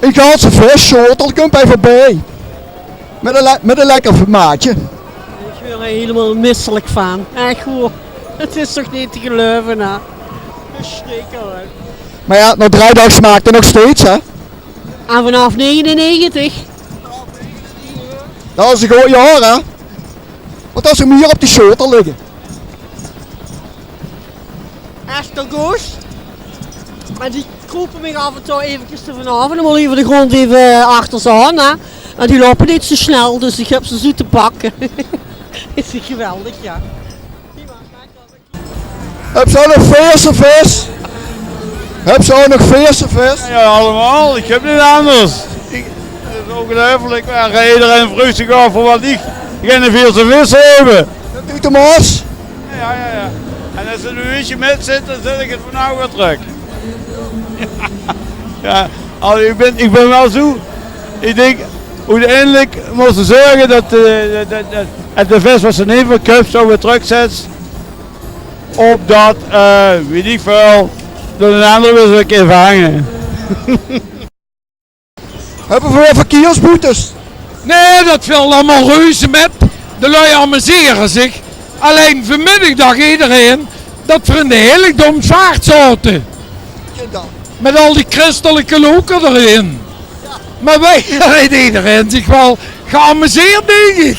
Een ganse vis, schotel, komt even bij. Met een lekker maatje. Ik ben er helemaal misselijk van. Echt goed. Het is toch niet te geloven, hè? Verschrikkelijk. Maar ja, na 3 dagen smaakt het nog steeds, hè? En vanaf 99. Dat is een goed jaar, hè? Want als we hier op die schotel liggen. Echt een goos. En die kroepen me af en toe eventjes er vanaf. En dan moet even de grond even achter ze aan, hè? En die lopen niet zo snel, dus ik heb ze zo te pakken. Is geweldig, ja. Heb je ook nog verse vis? Heb je ook nog verse vis? Ja, allemaal. Ik heb niet anders. Het is ongelooflijk. Waar gaat iedereen rustig af voor wat ik geen verse vis hebben? Dat doet de Maas. Ja. En als er een uurtje met zit, dan zet ik het voor nou weer terug. Ja, ik ben wel zo. Ik denk, uiteindelijk moeten ze zorgen dat de vis wat ze niet verkoopt zo weer terugzet. Opdat, weet ik veel, door een andere wil ze een keer vangen. Hebben we weer verkeersboetes? Nee, dat viel allemaal reuze met. De lui amuseren zich. Alleen vanmiddag dacht iedereen dat we in de heiligdom zwaard zaten. Met al die christelijke loken erin. Maar wij heeft iedereen zich wel geamuseerd, denk ik.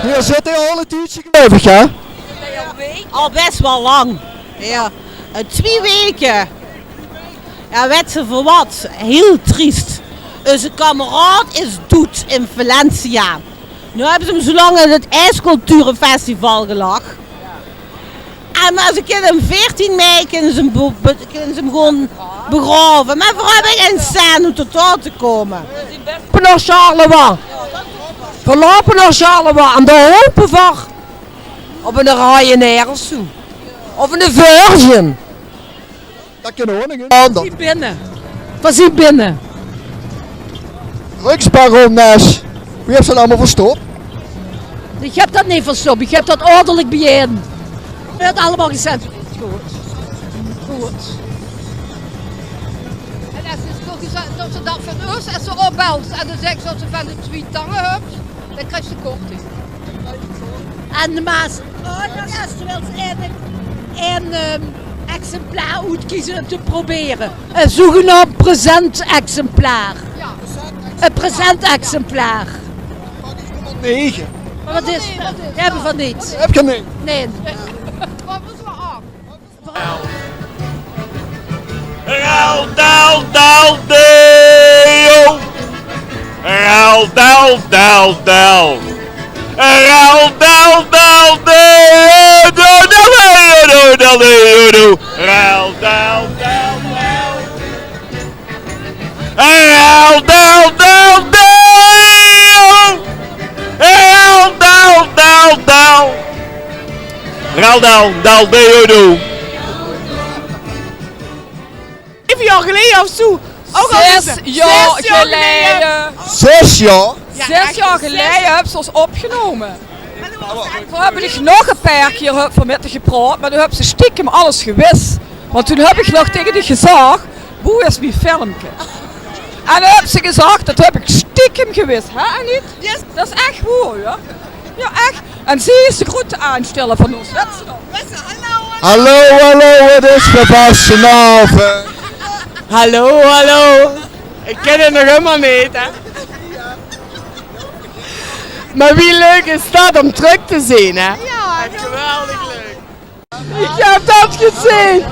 Hier zit hij al een tijdje gelevig, hè? Al best wel lang. Ja. 2 weken. Ja, weet ze voor wat? Heel triest. Onze kameraad is dood in Valencia. Nu hebben ze hem zo lang in het IJsculturenfestival gelag. En als ik in hem 14 mei kunnen ze hem gewoon begraven. Maar voor heb ik geen cent om tot daar te komen. Lopen naar Charleroi. We lopen naar Charleroi en daar hopen we op een Ryanair of zo. Of een Virgin. Dat kan ook niet. We zien binnen. Drugsbarones. Wie heeft ze allemaal verstopt? Ik heb dat niet verstopt, ik heb dat ordelijk bijeen. We hebben het allemaal gezet. Goed. En als ze dat van ons, als ze opbelt en dan zegt ze dat ze van de 2 tangen hebt, dan krijg je korting. En de Maas, ze wil een exemplaar uitkiezen om te proberen. Een zogenaamd present-exemplaar. Ja. Een present-exemplaar. 9. Maar wat is? We hebben van niet. Heb je niet? Nee. Wat moeten we af? Raal, daal, daal, deo. Raal, daal, daal, daal. Raal, daal, daal, deo. Raal, daal, daal, daal. Raal, daal, daal, deo. Raal, daal, daal, daal. Raal, daal, daal, deo. 7 jaar geleden of zo. Ook al 6 jaar geleden. 6 jaar? 6 jaar geleden hebben ze ons opgenomen. Toen heb ik nog een paar keer voor met haar gepraat, maar toen hebben ze stiekem alles gewist. Want toen heb ik nog tegen die gezegd, hoe is mijn filmpje? En toen heb ze gezegd, dat heb ik stiekem gewist, hè niet? Yes. Dat is echt waar, ja. Ja, echt. En ze is de groeten aanstellen van ons, weet ze nog? Hallo, het is gewassen haven. Hallo. Ik ken het nog helemaal niet, hè. Maar wie leuk is dat om terug te zien, hè? Ja, echt geweldig leuk. Ik heb dat gezien.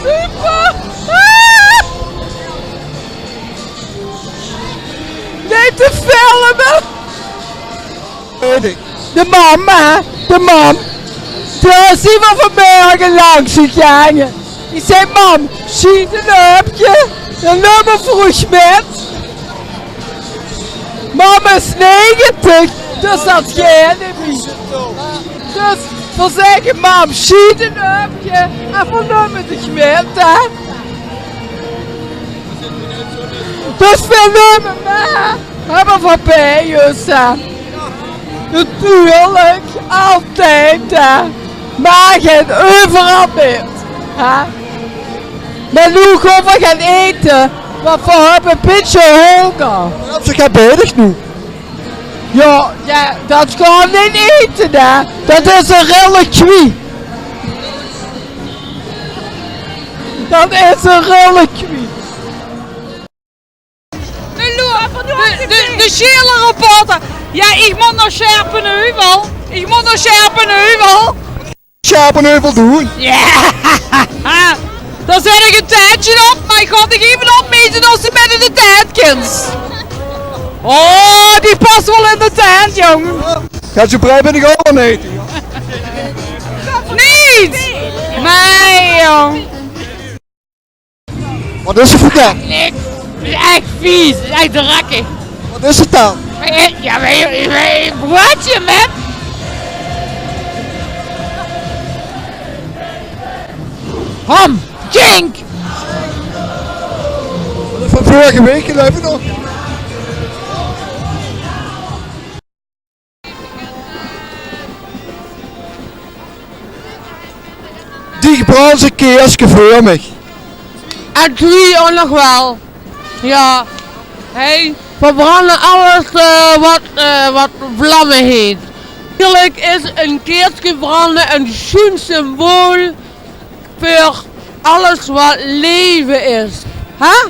Super. Nee, te filmen. Weet ik. De mam, hè? De mam. Dus die van vanmorgen langs gegaan. Die zei, mam, zie je een hupje? Een nummer vroeg met. Mama is 90, dus dat geen niet. Dus we zeggen, mam, zie je een hupje? En van nummer de gemeente. Dus we nemen mee. Hebben we bij Jussa. Natuurlijk, altijd, hè. Maar geen overal met. Hè. Maar nu gaan we gaan eten, want we hebben een beetje honger. Ze gaan bezig nu. Ja, dat gaan we niet eten, hè. Dat is een reliquie. Dat is een reliquie. De Schiller-reporter. Ja, ik moet naar Scherpenheuvel. Scherpenheuvel doen. Ja. Daar zet ik een tijdje op, maar ik ga er even opmeten als ze met in de tijdkens. Oh, die past wel in de tijd, jongen. Gaat je brei ben ik ook aan eten? Niet! Nee, jong. Wat is er voor dat? Het is echt vies, het is echt rakkig. Wat is het dan? Ja, een broodje met. Ham, kink. Van vorige week even nog. Die Franse keersje voor mij. En twee ook nog wel. Ja. Hey, verbranden alles wat vlammen heet. Eigenlijk is een keertje branden een schoon symbool voor alles wat leven is. Hè?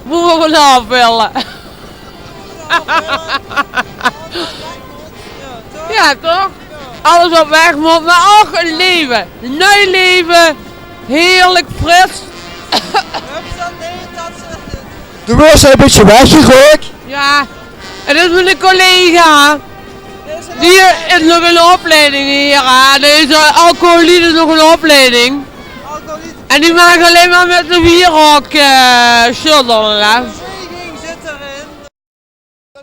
Hoe we nou willen. Ja, toch? Alles wat weg moet, maar ook een leven. Nieuw leven, heerlijk fris. De worst zijn een beetje weggegooid. Ja, en dat is mijn collega. Die is nog een opleiding hier. Deze alcoholiet is nog een opleiding. En die maakt alleen maar met de wierhok schilderen.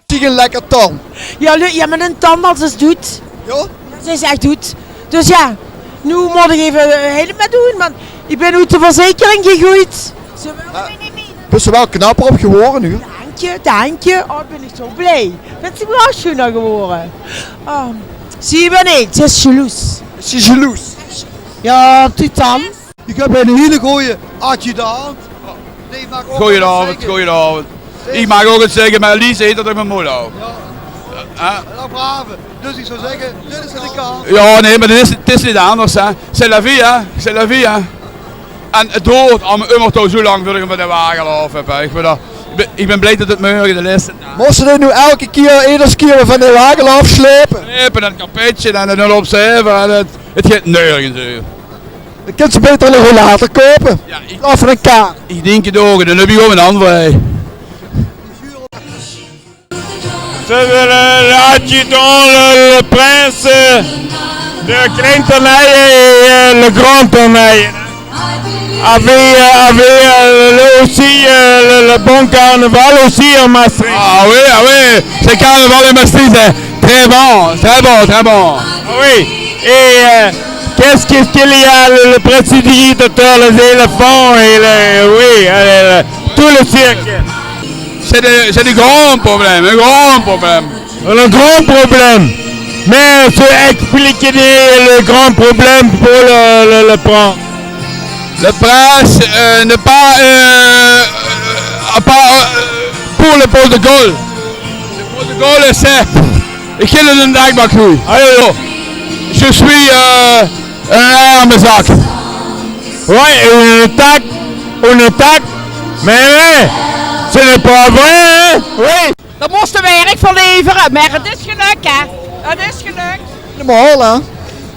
Zie een lekker tand. Ja, maar een tandarts is doet. Ja? Ze is echt doet. Dus ja, nu moet ik even helemaal doen, want ik ben uit de verzekering gegooid. Ze willen me niet meer. Ben je wel knapper op geworden nu? Dank je. Oh, ben ik zo blij. Ben je wel schöner geworden. Oh. Zie je maar niet, ze is jaloers. Is je jaloers? Ja, titan. Ik heb een hele goeie adjudant. Nee, maak ook Goedenavond. Ik mag ook het zeggen, maar Lies heet dat ik mijn moeder hou. Nou, brave. Dus ik zou zeggen, dit is de kans. Ja, nee, maar het is niet anders, hè. C'est la vie, hè. C'est la vie, hè. En het hoort aan mijn ummertoe zo lang voordat ik met de wagen loop heb. Ik ben blij dat het morgen de is. Moesten dit nu elke keer, iedere keer van de wagen afslepen? Slepen en kapetje en dan op zeven en het gaat nergens over. Dan kun je beter een rollator kopen. Ja, Of een kaart. ik denk het ook, dan heb je gewoon een andere. C'est l'adjudant, le prince, de klein tournoi et le grand tournoi. Avait aussi le bon carnaval aussi en Maastricht. Ah oui, c'est carnaval in Maastricht, hein. Très bon. Ah oui, et qu'est-ce qu'il y a, le prestidigitateur, les éléphants et tout le cirque. C'est du grand problème, un grand problème. Un grand problème. Mais c'est expliquer le grand problème pour le prendre. Le prince n'est pas pour le protocole. Le protocole c'est... Ik ga het een dag maar goed. Hallo. Je suis un armezak. Ouais, une attaque. Mais ce n'est pas vrai, hein? Oui. Daar moesten werk voor leveren, maar het is gelukt, hè. Het is gelukt. Helemaal, hè?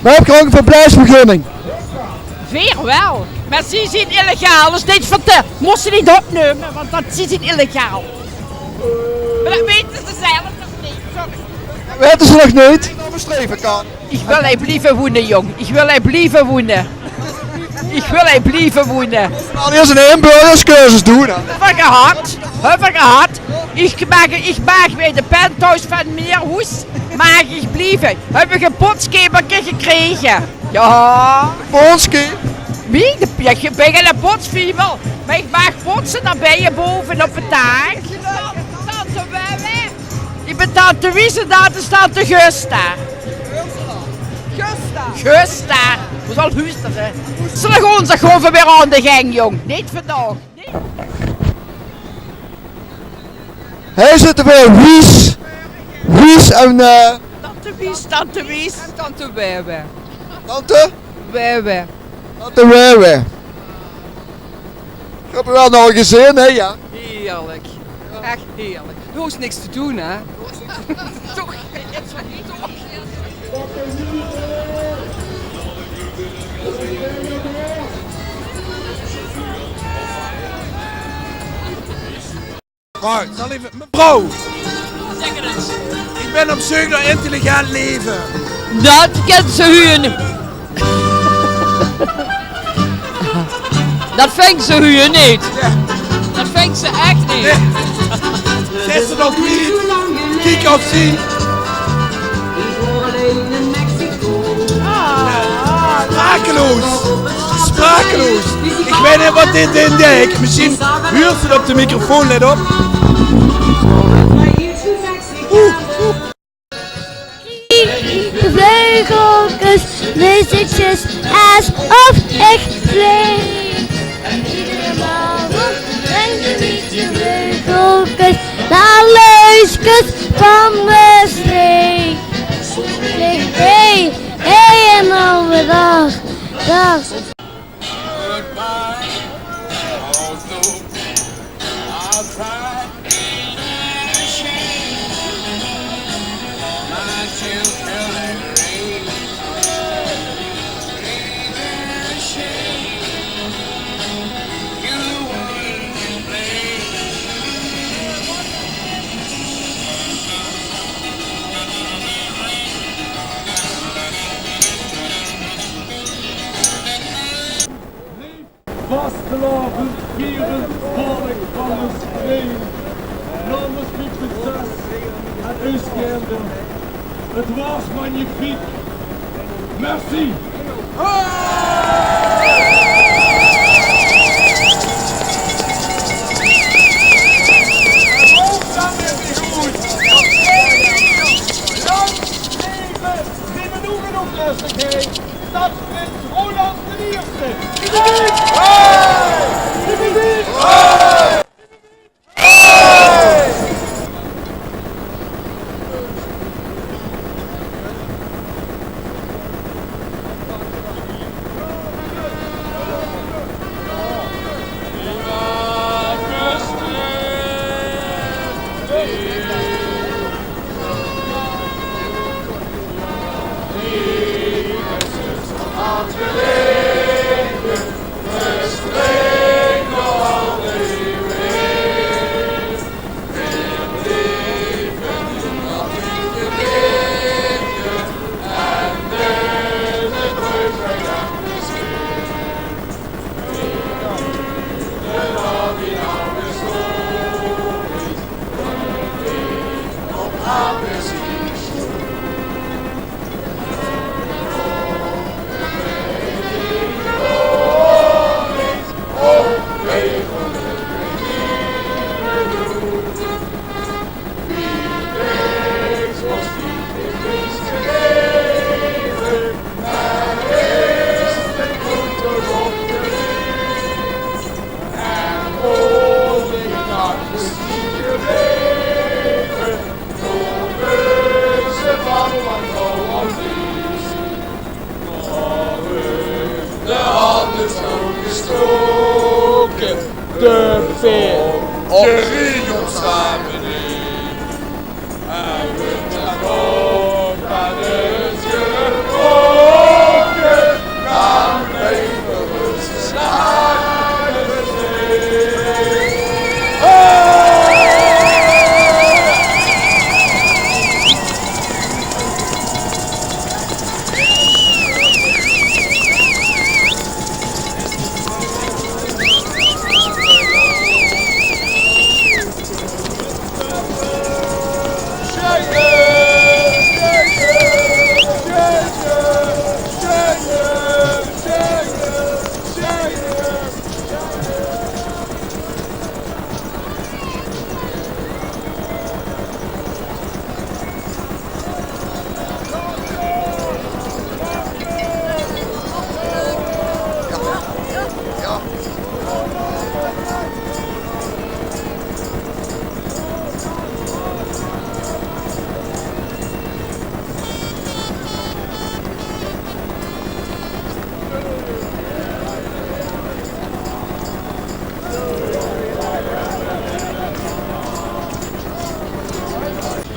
We hebben gewoon een verblijfsvergunning. Veer wel. Maar ze is illegaal, dus niet vertellen. Moest ze niet opnemen, want dat is illegaal. Maar dat weten ze zelf nog niet, sorry. Weten ze nog niet? overstreven kan. Ik wil hij blijven wonen, jong. Ik wil hij blijven wonen. Ik wil hij blijven wonen. Nou, eerst een inburgerscursus doen. Hebben gehad. Ik mag bij de penthouse van Meerhoes. Mag ik blijven. Heb ik een potskemertje gekregen. Ja. Ponski. Wie? Je bent een potsfieber. Maar ik mag potsen naar bijen boven op het dak. Tante Wemme. Ik ben tante Wiese, dat is tante Gusta. Gusta. We zal huisteren. Zullen gewoon zich gewoon weer aan de gang, jong. Niet vandaag. Hij zit er weer Wies en Tante Wies. En tante Wemme. Tante? Wemme. Tante Wewe. Ik heb er wel nog gezien, hè, ja. Heerlijk. Echt heerlijk. Er is niks te doen, hè? Toch? Maar, zal even... Mevrouw! Ik ben op zoek naar intelligent leven. Dat kent ze huur. Dat vindt ze huur niet. Dat vindt ze echt niet. Zet ze nog niet. Kijk of zien. Sprakeloos. Ik weet niet wat dit indeed. Misschien huurt ze op de microfoon, let op. De vleugeltjes, muziekjes, alsof ik vlieg. Iedere morgen brengt de liedje vleugeltjes naar luisjes van mijn streek. Hey, en overdag, dag. Vastgelopen, vierend volk van de screen. Namens mijn prinses en uw schermen. Het was magnifiek. Merci. Dat is Roland de Eerste.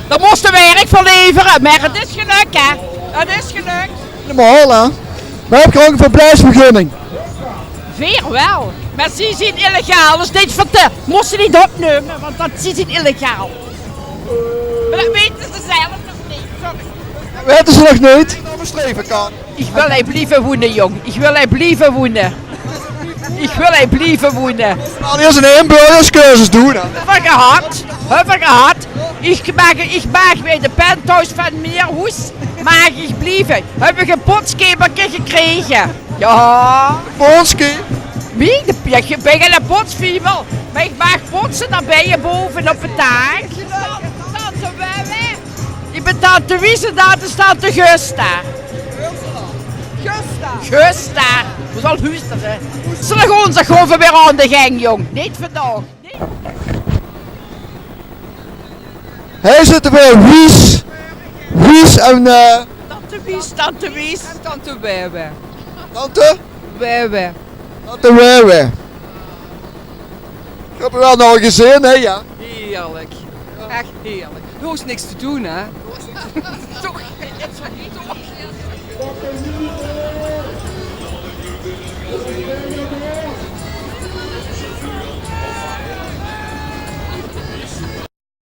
Daar moesten we werk voor leveren, maar het is gelukt hè. Het is gelukt. Normaal hè. We hebben gewoon een verblijfsvergunning. Veer wel. Maar ze zijn illegaal, dus dit moesten niet opnemen, want dat is illegaal. Maar dat weten ze zelf nog niet, sorry. Weten ze nog niet? Dat bestreven kan. Ik wil hij blijven wonen, jong. Ik wil hij blijven wonen. Ik wil hij blijven wonen. Al eerst een inburgerscursus doen. Hebben gehad. Ik mag bij de penthouse van Meerhoes, mag ik blijven. Hebben we een potskepertje gekregen. Ja. Ponski? Wie? Ik ben geen potsfieber. Maar ik mag potsen, dan ben je boven op het dak. Tante Wemme. Ik ben tante Wiese, daar staat de Gusta. Gusta. We zal huisteren. Ze gaan zich gewoon weer aan de gang, jong. Niet vandaag. Hij zit er weer Wies en Tante Wies. En tante Wewe. Tante? Wewe. Tante Wewe. Ik heb er wel nog gezien, hè ja. Heerlijk. Echt heerlijk. Er is niks te doen, hè? Toch? Het is niet